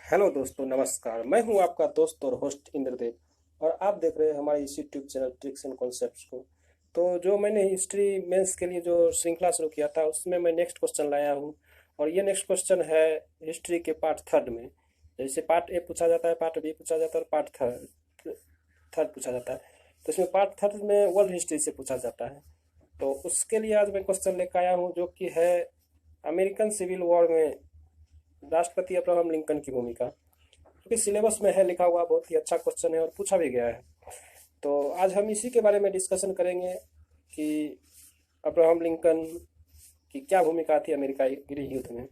Hello दोस्तों, नमस्कार। मैं हूं आपका दोस्त और होस्ट इंद्रदेव और आप देख रहे हैं हमारे इस YouTube channel tricks and concepts को। तो जो मैंने हिस्ट्री मेंस के लिए जो श्रृंखला शुरू किया था उसमें मैं नेक्स्ट क्वेश्चन लाया हूं। और ये नेक्स्ट क्वेश्चन है हिस्ट्री के पार्ट थर्ड में। जैसे पार्ट ए पूछा जाता है, पार्ट बी पूछा जाता है और पार्ट थर्ड थर्ड पूछा जाता है। तो इसमें पार्ट थर्ड में वर्ल्ड हिस्ट्री से पूछा जाता है। तो उसके लिए आज मैं क्वेश्चन लेकर आया हूँ जो कि है अमेरिकन सिविल वॉर में राष्ट्रपति अब्राहम लिंकन की भूमिका। क्योंकि सिलेबस में है लिखा हुआ, बहुत ही अच्छा क्वेश्चन है और पूछा भी गया है। तो आज हम इसी के बारे में डिस्कशन करेंगे कि अब्राहम लिंकन की क्या भूमिका थी अमेरिका गृह युद्ध में।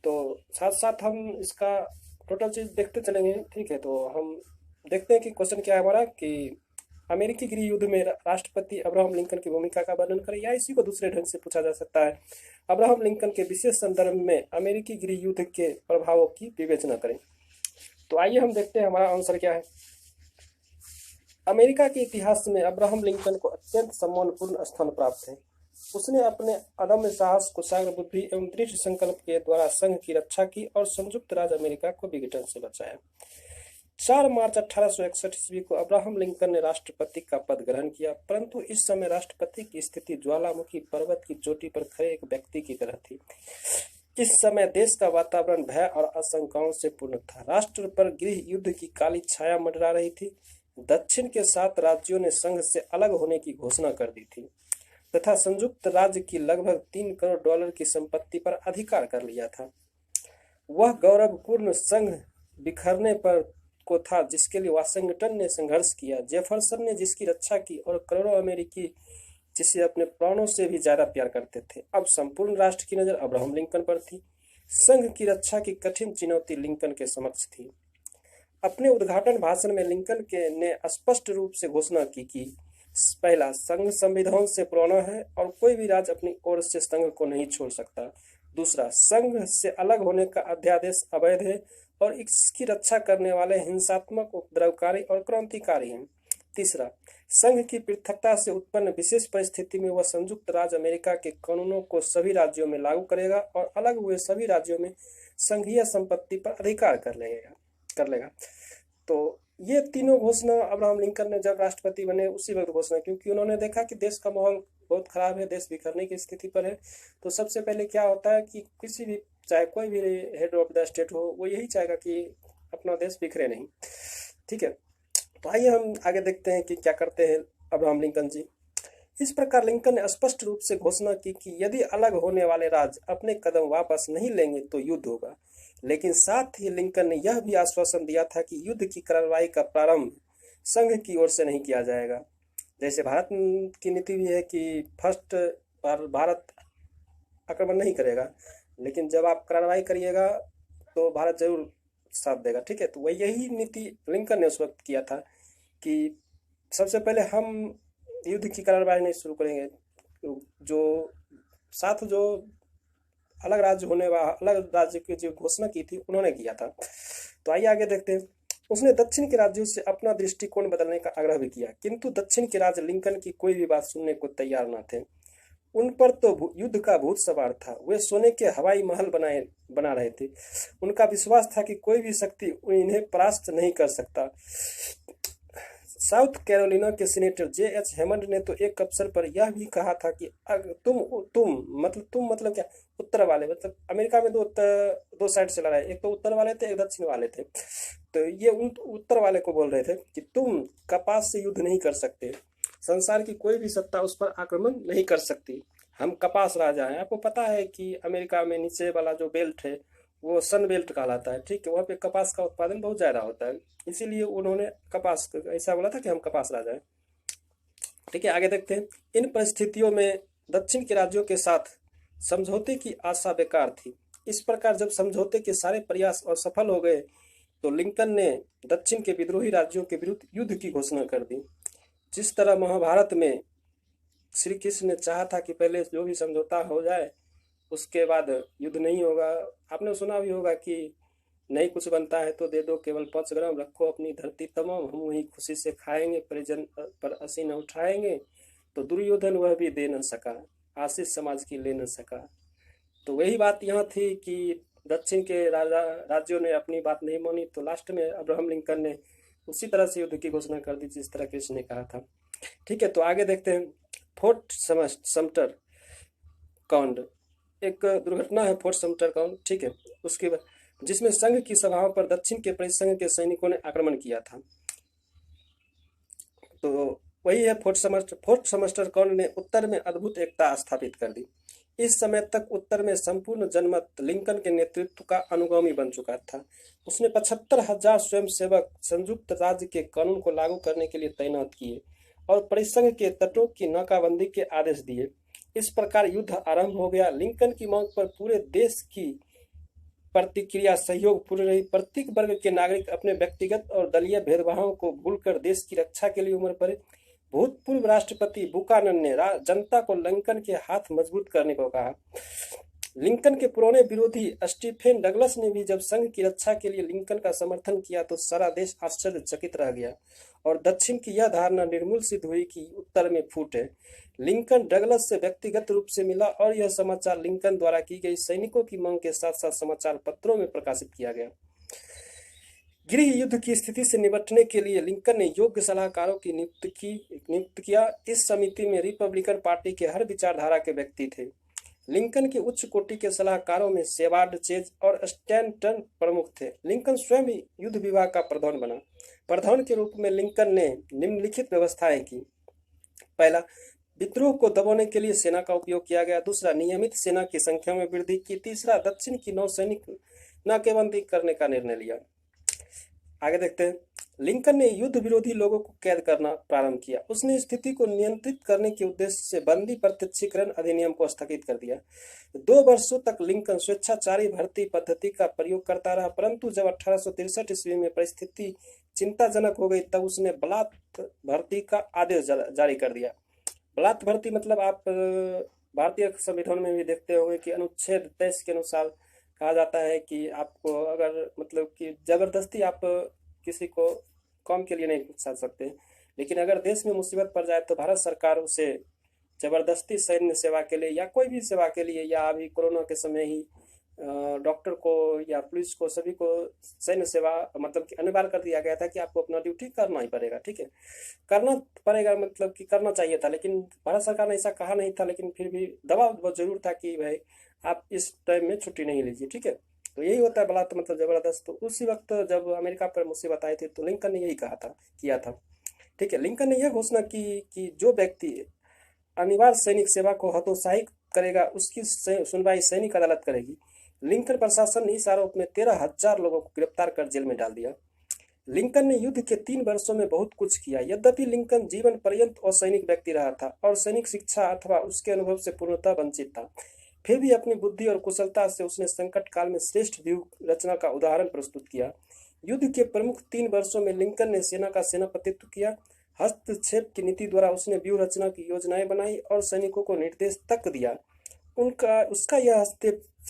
तो साथ साथ हम इसका टोटल चीज़ देखते चलेंगे। ठीक है, तो हम देखते हैं कि क्वेश्चन क्या है हमारा कि अमेरिकी गृह युद्ध में राष्ट्रपति अब्राहम लिंकन की भूमिका का वर्णन करें, या इसी को दूसरे ढंग से पूछा जा सकता है अब्राहम लिंकन के विशेष संदर्भ में अमेरिकी गृह युद्ध के प्रभावों की विवेचना करें। तो आइए हम देखते हैं हमारा आंसर क्या है। अमेरिका के इतिहास में अब्राहम लिंकन को अत्यंत सम्मानपूर्ण स्थान प्राप्त है। उसने अपने अदम्य साहस, कुशाग्र बुद्धि एवं दृढ़ संकल्प के द्वारा संघ की रक्षा की और संयुक्त राज्य अमेरिका को विघटन से बचाया। 4 मार्च 1861 ईस्वी को अब्राहम लिंकन ने राष्ट्रपति का पद ग्रहण किया, परंतु इस समय राष्ट्रपति की स्थिति ज्वालामुखी पर्वत की चोटी पर खड़े एक व्यक्ति की तरह थी। इस समय देश का वातावरण भय और आशंकाओं से पूर्ण था। राष्ट्र पर गृह युद्ध की काली छाया मंडरा रही थी। दक्षिण के 7 राज्यों ने संघ से अलग होने की घोषणा कर दी थी तथा संयुक्त राज्य की लगभग $3 करोड़ की संपत्ति पर अधिकार कर लिया था। वह गौरवपूर्ण संघ बिखरने पर को था जिसके लिए वाशिंगटन ने संघर्ष किया, जेफरसन ने जिसकी रक्षा की और करोड़ों अमेरिकी जिसे अपने प्राणों से भी ज्यादा प्यार करते थे। अब संपूर्ण राष्ट्र की नजर अब्राहम लिंकन पर थी। संघ की रक्षा की कठिन चुनौती लिंकन के समक्ष थी। अपने उद्घाटन भाषण में लिंकन के ने स्पष्ट रूप से घोषणा की कि पहला, संघ संविधान से पुराना है और कोई भी राज्य अपनी ओर से संघ को नहीं छोड़ सकता। दूसरा, संघ से अलग होने का अध्यादेश अवैध है और इसकी रक्षा करने वाले हिंसात्मक, उपद्रवकारी और क्रांतिकारी हैं। तीसरा, संघ की पृथकता से उत्पन्न विशेष परिस्थिति में वह संयुक्त राज्य अमेरिका के कानूनों को सभी राज्यों में लागू करेगा और अलग हुए सभी राज्यों में संघीय संपत्ति पर अधिकार कर लेगा। तो ये तीनों घोषणा अब्राहम लिंकन ने जब राष्ट्रपति बने उसी वक्त घोषणा, क्योंकि उन्होंने देखा कि देश का माहौल बहुत खराब है, देश बिखरने की स्थिति पर है। तो सबसे पहले क्या होता है कि किसी भी, चाहे कोई भी हेड ऑफ द स्टेट हो, वो यही चाहेगा कि अपना देश बिखरे नहीं। ठीक है, तो आइए हम आगे देखते हैं कि क्या करते हैं अब्राहम लिंकन जी। इस प्रकार लिंकन ने स्पष्ट रूप से घोषणा की कि यदि अलग होने वाले राज्य अपने कदम वापस नहीं लेंगे तो युद्ध होगा। लेकिन साथ ही लिंकन ने यह भी आश्वासन दिया था कि युद्ध की कार्रवाई का प्रारंभ संघ की ओर से नहीं किया जाएगा। जैसे भारत की नीति भी है कि फर्स्ट भारत आक्रमण नहीं करेगा, लेकिन जब आप कार्रवाई करिएगा तो भारत जरूर साथ देगा। ठीक है, तो वही यही नीति लिंकन ने उस वक्त किया था कि सबसे पहले हम युद्ध की कार्रवाई नहीं शुरू करेंगे। जो साथ जो अलग राज्य की जो घोषणा की थी उन्होंने किया था। तो आइए आगे देखते हैं। उसने दक्षिण के राज्यों से अपना दृष्टिकोण बदलने का आग्रह भी किया, किंतु दक्षिण के राज्य लिंकन की कोई भी बात सुनने को तैयार न थे। उन पर तो युद्ध का भूत सवार था। वे सोने के हवाई महल बना रहे थे। उनका विश्वास था कि कोई भी शक्ति इन्हें परास्त नहीं कर सकता। साउथ कैरोलिना के सीनेटर J.H. हेमंड ने तो एक अवसर पर यह भी कहा था कि तुम मतलब क्या, उत्तर वाले, मतलब अमेरिका में दो साइड से लड़ाई, एक तो उत्तर वाले थे, एक दक्षिण वाले थे। तो ये उत्तर वाले को बोल रहे थे कि तुम कपास से युद्ध नहीं कर सकते, संसार की कोई भी सत्ता उस पर आक्रमण नहीं कर सकती। हम कपास राजा हैं। आपको पता है कि अमेरिका में नीचे वाला जो बेल्ट है वो सन बेल्ट कहलाता है। ठीक है, वहाँ पे कपास का उत्पादन बहुत ज़्यादा होता है, इसीलिए उन्होंने कपास ऐसा बोला था कि हम कपास राजा हैं। ठीक है, आगे देखते हैं। इन परिस्थितियों में दक्षिण के राज्यों के साथ समझौते की आशा बेकार थी। इस प्रकार जब समझौते के सारे प्रयास असफल हो गए तो लिंकन ने दक्षिण के विद्रोही राज्यों के विरुद्ध युद्ध की घोषणा कर दी। जिस तरह महाभारत में श्री कृष्ण ने चाहा था कि पहले जो भी समझौता हो जाए उसके बाद युद्ध नहीं होगा। आपने सुना भी होगा कि नहीं कुछ बनता है तो दे दो, केवल 5 ग्राम रखो अपनी धरती तमाम, हम वही खुशी से खाएंगे, परिजन पर असी न उठाएंगे। तो दुर्योधन वह भी दे न सका, आशीष समाज की ले न सका। तो वही बात यहाँ थी कि दक्षिण के राज्यों ने अपनी बात नहीं मानी, तो लास्ट में अब्राहम लिंकन ने उसी तरह से युद्ध की घोषणा कर दी जिस तरह कृष्ण ने कहा था। ठीक है, तो आगे देखते हैं। फोर्ट समटर कांड, एक दुर्घटना है फोर्ट समटर कांड। ठीक है, उसके बाद जिसमें संघ की सभाओं पर दक्षिण के परिसंघ के सैनिकों ने आक्रमण किया था। तो वही है फोर्ट समस्टर कांड ने उत्तर में अद्भुत एकता स्थापित कर दी। इस समय तक उत्तर में संपूर्ण जनमत लिंकन के नेतृत्व का अनुगामी बन चुका था। उसने 75,000 स्वयंसेवक संयुक्त राज्य के कानून को लागू करने के लिए तैनात किए और परिसंघ के तटों की नाकाबंदी के आदेश दिए। इस प्रकार युद्ध आरंभ हो गया। लिंकन की मांग पर पूरे देश की प्रतिक्रिया सहयोगपूर्ण रही। प्रत्येक वर्ग के नागरिक अपने व्यक्तिगत और दलीय भेदभावों को भूलकर देश की रक्षा के लिए उमड़ पड़े। भूतपूर्व राष्ट्रपति बुकानन ने जनता को लिंकन के हाथ मजबूत करने को कहा। लिंकन के पुराने विरोधी स्टीफेन डगलस ने भी जब संघ की रक्षा के लिए लिंकन का समर्थन किया तो सारा देश आश्चर्यचकित रह गया और दक्षिण की यह धारणा निर्मूल सिद्ध हुई कि उत्तर में फूट है। लिंकन डगलस से व्यक्तिगत रूप से मिला और यह समाचार लिंकन द्वारा की गई सैनिकों की मांग के साथ साथ समाचार पत्रों में प्रकाशित किया गया। गृह युद्ध की स्थिति से निपटने के लिए लिंकन ने योग्य सलाहकारों की नियुक्त किया। इस समिति में रिपब्लिकन पार्टी के हर विचारधारा के व्यक्ति थे। लिंकन के उच्च कोटि के सलाहकारों में सेवार्ड चेज और स्टैंटन प्रमुख थे। लिंकन स्वयं युद्ध विभाग का प्रधान बना। प्रधान के रूप में लिंकन ने निम्नलिखित व्यवस्थाएं की। पहला, विद्रोह को दबाने के लिए सेना का उपयोग किया गया। दूसरा, नियमित सेना की संख्या में वृद्धि की। तीसरा, दक्षिण की नौसैनिक नाकेबंदी करने का निर्णय लिया। आगे देखते हैं। लिंकन ने युद्ध विरोधी लोगों को कैद करना प्रारंभ किया। उसने स्थिति को नियंत्रित करने के उद्देश्य से बंदी प्रत्यक्षीकरण अधिनियम को स्थगित कर दिया। 2 वर्षों तक लिंकन स्वेच्छाचारी भर्ती पद्धति का प्रयोग करता रहा, परंतु जब 1863 ईस्वी में परिस्थिति चिंताजनक हो गई तब उसने बलात् भर्ती का आदेश जारी कर दिया। बलात् भर्ती मतलब आप भारतीय संविधान में भी देखते होंगे कि अनुच्छेद 23 के अनुसार कहा जाता है कि आपको अगर मतलब कि जबरदस्ती आप किसी को काम के लिए नहीं साध सकते, लेकिन अगर देश में मुसीबत पड़ जाए तो भारत सरकार उसे जबरदस्ती सैन्य सेवा के लिए या कोई भी सेवा के लिए, या अभी कोरोना के समय ही डॉक्टर को या पुलिस को सभी को सैन्य सेवा मतलब कि अनिवार्य कर दिया गया था कि आपको अपना ड्यूटी करना ही पड़ेगा। ठीक है, करना पड़ेगा मतलब कि करना चाहिए था, लेकिन भारत सरकार ने ऐसा कहा नहीं था, लेकिन फिर भी दबाव बहुत जरूर था कि भाई आप इस टाइम में छुट्टी नहीं लीजिए। ठीक है, तो यही होता है बलात् मतलब जबरदस्त। तो उसी वक्त जब अमेरिका पर मुसीबत आई थी तो लिंकन ने यही कहा था, किया था। ठीक है, लिंकन ने यह घोषणा की कि जो व्यक्ति अनिवार्य सैनिक सेवा को हतोत्साहित करेगा उसकी सुनवाई सैनिक अदालत करेगी। लिंकन प्रशासन ने इस आरोप में 13,000 लोगों को गिरफ्तार कर जेल में डाल दिया। लिंकन ने युद्ध के 3 वर्षों में बहुत कुछ किया। यद्यपि लिंकन जीवन पर्यंत असैनिक व्यक्ति रहा था और सैनिक शिक्षा अथवा उसके अनुभव से पूर्णतः वंचित था, फिर भी अपनी बुद्धि और कुशलता से उसने संकट काल में श्रेष्ठ व्यूह रचना का उदाहरण प्रस्तुत किया। युद्ध के प्रमुख 3 वर्षों में लिंकन ने सेना का सेनापतित्व किया। हस्तक्षेप की नीति द्वारा उसने व्यूह रचना की योजनाएं बनाई और सैनिकों को निर्देश तक दिया। उसका यह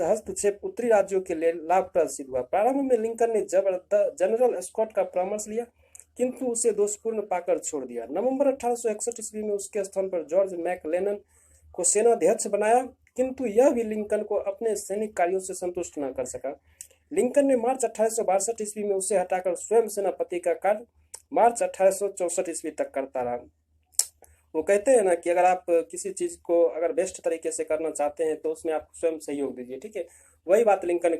हस्तक्षेप उत्तरी राज्यों के लिए लाभप्रद सिद्ध हुआ। प्रारंभ में लिंकन ने जनरल स्कॉट का परामर्श लिया, किंतु उसे दोषपूर्ण पाकर छोड़ दिया। नवंबर 1861 ईस्वी में उसके स्थान पर जॉर्ज मैकलेनन को सेनाध्यक्ष बनाया, किंतु यह भी लिंकन को अपने सैनिक कार्यों से संतुष्ट न कर सका। लिंकन ने मार्च 1862 ईस्वी में उसे हटाकर स्वयं सेनापति का कार्य मार्च 1864 ईस्वी तक करता रहा। वो कहते हैं ना कि अगर आप किसी चीज को अगर बेस्ट तरीके से करना चाहते हैं तो उसमें आप स्वयं सहयोग दीजिए। ठीक है, वही बात लिंकन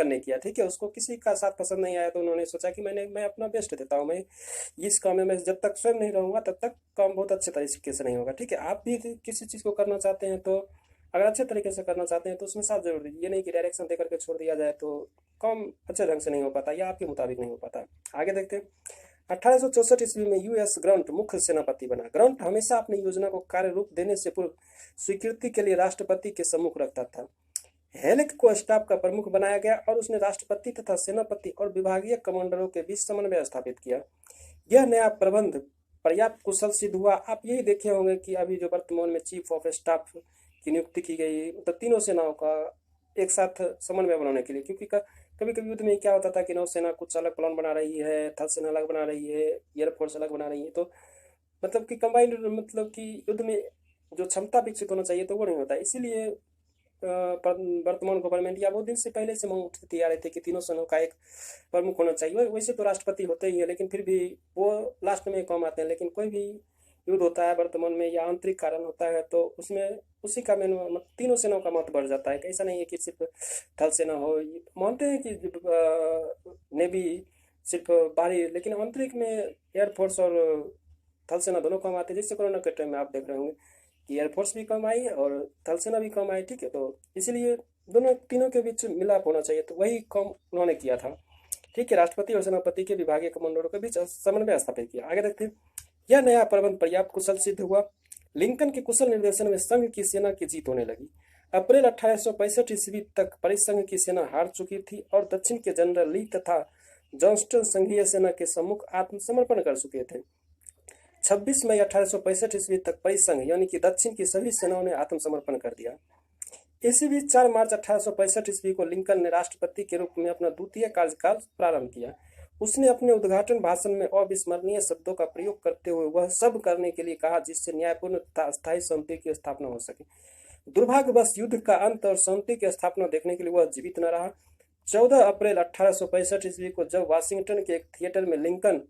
ने किया। ठीक है, उसको किसी का साथ पसंद नहीं आया तो उन्होंने सोचा कि मैं अपना बेस्ट देता हूँ, मैं इस काम में मैं जब तक स्वयं नहीं रहूंगा तब तक काम बहुत अच्छे तरीके से नहीं होगा। ठीक है, आप भी किसी चीज को करना चाहते हैं तो अगर अच्छे तरीके से करना चाहते हैं तो उसमें साथ जरूर दीजिए। ये नहीं कि डायरेक्शन दे करके छोड़ दिया जाए तो काम अच्छे ढंग से नहीं हो पाता या आपके मुताबिक नहीं हो पाता। आगे देखते हैं। 1864 ईस्वी में यूएस ग्रंट मुख्य सेनापति बना। ग्रंट हमेशा अपनी योजना को कार्य रूप देने से पूर्व स्वीकृति के लिए राष्ट्रपति के सम्मुख रखता था। हेलिक को स्टाफ का प्रमुख बनाया गया और उसने राष्ट्रपति तथा सेनापति और विभागीय कमांडरों के बीच समन्वय स्थापित किया। यह नया प्रबंध पर्याप्त कुशल सिद्ध हुआ। आप यही देखे होंगे कि अभी जो वर्तमान में चीफ ऑफ स्टाफ की नियुक्ति की गई, तो तीनों सेनाओं का एक साथ समन्वय बनाने के लिए, क्योंकि कभी कभी युद्ध में क्या होता था कि नौसेना कुछ अलग प्लान बना रही है, थल सेना अलग बना रही है, एयरफोर्स अलग बना रही है, तो मतलब कि कंबाइंड मतलब कि युद्ध में जो क्षमता विकसित होना चाहिए तो वो नहीं होता। इसीलिए वर्तमान गवर्नमेंट या बहुत दिन से पहले से मांग उठती आ रहे थे कि तीनों सदनों का एक प्रमुख होना चाहिए। वैसे तो राष्ट्रपति होते ही है, लेकिन फिर भी वो लास्ट में कम आते हैं। लेकिन कोई भी युद्ध होता है वर्तमान में या आंतरिक कारण होता है तो उसमें उसी का मेन तीनों सेनाओं का महत्व बढ़ जाता है। ऐसा नहीं है कि सिर्फ थल सेना हो, मानते हैं कि नेवी सिर्फ बाहरी, लेकिन आंतरिक में एयरफोर्स और थल सेना दोनों कम आते हैं। जैसे कोरोना के टाइम में आप देख रहे होंगे कि एयरफोर्स भी कम आई और थल सेना भी कम आई, ठीक है। तो इसीलिए दोनों तीनों के बीच मिलाप होना चाहिए, तो वही कम उन्होंने किया था, ठीक है। राष्ट्रपति और सेनापति के विभागीय कमांडरों के बीच समन्वय स्थापित किया। आगे देखते हैं, यह नया प्रबंध पर्याप्त कुशल सिद्ध हुआ। लिंकन के कुशल निर्देशन में संघ की सेना की जीत होने लगी। अप्रैल 1865 ईस्वी तक परिसंघ की सेना हार चुकी थी और दक्षिण के जनरल ली तथा जॉनस्टन संघीय सेना के सम्मुख आत्मसमर्पण कर चुके थे। 26 मई 1865 ईस्वी तक परिसंघ यानी कि दक्षिण की सभी सेनाओं ने आत्मसमर्पण कर दिया। इसी बीच 4 मार्च 1865 ईस्वी को लिंकन ने राष्ट्रपति के रूप में अपना द्वितीय कार्यकाल प्रारंभ किया। उसने अपने उद्घाटन भाषण में अविस्मरणीय शब्दों का प्रयोग करते हुए वह सब करने के लिए कहा जिससे न्यायपूर्ण तथा अस्थायी शांति की स्थापना हो सके। दुर्भाग्यवश युद्ध का अंत और शांति की स्थापना देखने के लिए वह जीवित न रहा। 14 अप्रैल 1865 ईस्वी को जब वाशिंगटन के एक थिएटर में लिंकन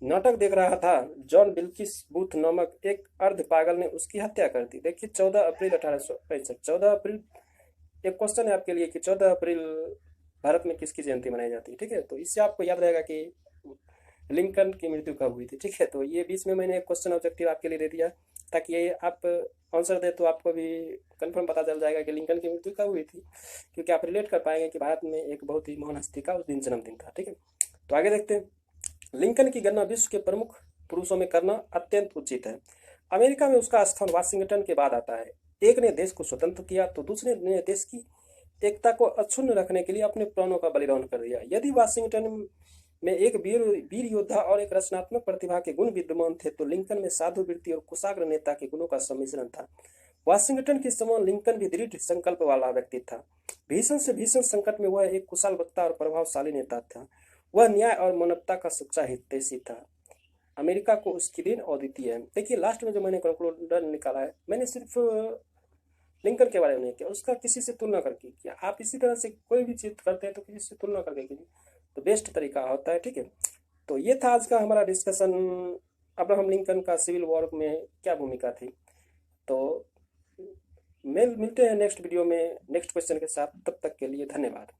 नाटक देख रहा था, जॉन विल्किस बूथ नामक एक अर्ध पागल ने उसकी हत्या कर दी। देखिए 14 अप्रैल 1865, 14 अप्रैल, एक क्वेश्चन है आपके लिए कि 14 अप्रैल भारत में किसकी जयंती मनाई जाती है, ठीक है। तो इससे आपको याद रहेगा कि लिंकन की मृत्यु कब हुई थी, ठीक है। तो ये बीच में मैंने एक क्वेश्चन ऑब्जेक्टिव आपके लिए दे दिया ताकि ये आप आंसर दे तो आपको भी कंफर्म पता चल जाएगा कि लिंकन की मृत्यु कब हुई थी, क्योंकि आप रिलेट कर पाएंगे कि भारत में एक बहुत ही महान हस्ती का उस दिन जन्मदिन था, ठीक है। तो आगे देखते हैं, लिंकन की गणना विश्व के प्रमुख पुरुषों में करना अत्यंत उचित है। अमेरिका में उसका स्थान वाशिंगटन के बाद आता है। एक ने देश को स्वतंत्र किया तो दूसरे ने देश की एकता को अक्षुण्ण रखने के लिए अपने प्राणों का बलिदान कर दिया। यदि वाशिंगटन में एक वीर योद्धा और एक रचनात्मक प्रतिभा के गुण विद्यमान थे तो लिंकन में साधु वृत्ति और कुशाग्र नेता के गुणों का सम्मिश्रण था। वाशिंगटन के समान लिंकन भी दृढ़ संकल्प वाला व्यक्ति था। भीषण से भीषण संकट में वह एक कुशल वक्ता और प्रभावशाली नेता था। वह न्याय और मानवता का सच्चा हितैषी था। अमेरिका को उसकी देन अद्वितीय है। देखिए लास्ट में जो मैंने कंक्लूजन निकाला है, मैंने सिर्फ लिंकन के बारे में नहीं किया, उसका किसी से तुलना करके किया। आप इसी तरह से कोई भी चीज करते हैं तो किसी से तुलना करके कीजिए, तो बेस्ट तरीका होता है, ठीक है। तो ये था आज का हमारा डिस्कशन, अब्राहम लिंकन का सिविल वॉर में क्या भूमिका थी। तो मिलते हैं नेक्स्ट वीडियो में नेक्स्ट क्वेश्चन के साथ। तब तक के लिए धन्यवाद।